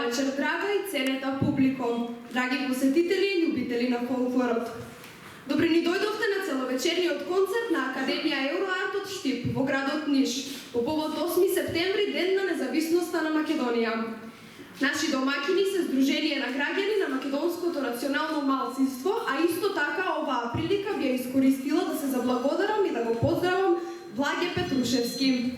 вечер, драга и ценета публико, драги посетители и љубители на фолклорот. Добре ни дојдовте на целовечерниот концерт на Академија Евроарт од Штип во градот Ниш по повод 8 септември, ден на независноста на Македонија. Наши домакини се Сдружение на граѓани на македонското национално малцинство, а исто така оваа прилика би ја искористила да се заблагодарам и да го поздравам Благе Петрушевски.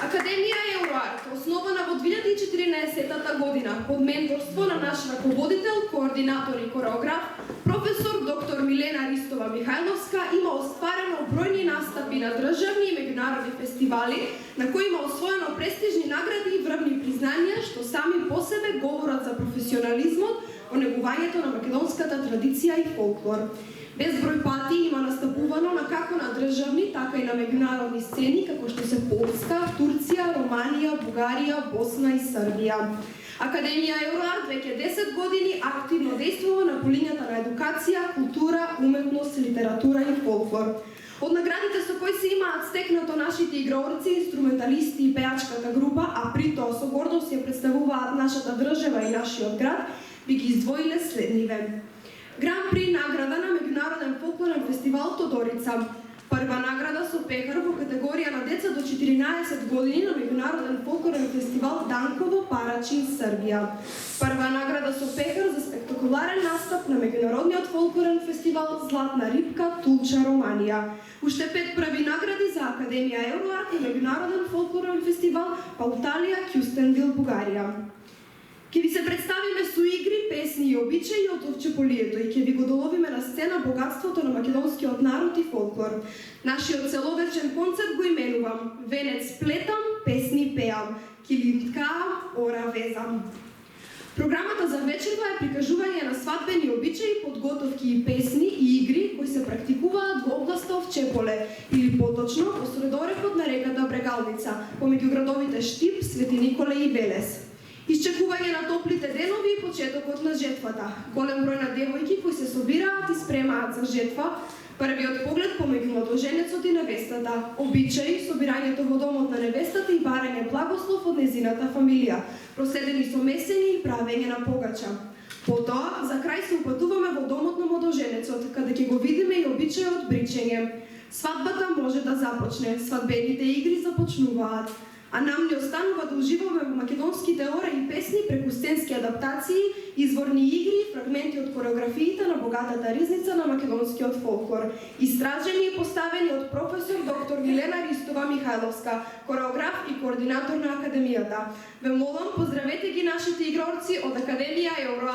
Академија Евроарт, основана во 2014 година под менторство на наш раководител, координатор и кореограф, професор доктор Милена Ристова Михајловска, има остварено бројни настапи на државни и меѓународни фестивали, на кои има освоено престижни награди и врвни признанија, што сами по себе говорат за професионализмот во негувањето на македонската традиција и фолклор. Безброј пати има настапувано на како на државни, така и на меѓународни сцени, како што се Полска, Турција, Романија, Бугарија, Босна и Србија. Академија Евроарт веќе 10 години активно действува на полињата на едукација, култура, уметност, литература и фолклор. Од наградите со кои се имаат стекнато нашите играорци, инструменталисти и пејачката група, а при тоа со гордост ја представуваат нашата држава и нашиот град, би ги издвоиле следниве. Гран при награда на Меѓународен фолклорен фестивал Тодорица. Прва награда со пехар во категорија на деца до 14 години на Меѓународен фолклорен фестивал Данково, Парачин, Србија. Прва награда со пехар за спектакуларен настап на Меѓународниот фолклорен фестивал Златна рибка, Тулча, Романија. Уште 5 први награди за Академија Евроарт и Меѓународен фолклорен фестивал Пауталија, Кюстендил, Бугарија. Ке ви се представиме со игри, песни и обичаи од Овчеполието и ке ви го доловиме на сцена богатството на македонскиот народ и фолклор. Нашиот целовечен концерт го именувам Венец плетам, песни пеам, килиткаам, ора везам. Програмата за вечерва е прикажување на свадбени обичаи, подготовки и песни и игри кои се практикуваат во областа Овчеполе или поточно во средорекот на реката Брегалница, помеѓу градовите Штип, Свети Николе и Велес. Исчекување на топлите денови и почетокот на жетвата. Голем број на девојки кои се собираат и спремаат за жетва, првиот поглед помеѓу младоженецот и невестата, обичаи, собирањето во домот на невестата и барање благослов од незината фамилија, проследени со месење и правење на погача. Потоа, за крај се упатуваме во домот на младоженецот, каде ќе го видиме и обичајот бричење. Свадбата може да започне, свадбените игри започнуваат. А нам ни останува да уживаме во македонските ора и песни преку сценски адаптации, изворни игри и фрагменти од кореографиите на богатата ризница на македонскиот фолклор, истражени и поставени од професор доктор Милена Ристова Михајловска, кореограф и координатор на Академијата. Ве молам, поздравете ги нашите играорци од Академија Евроарт.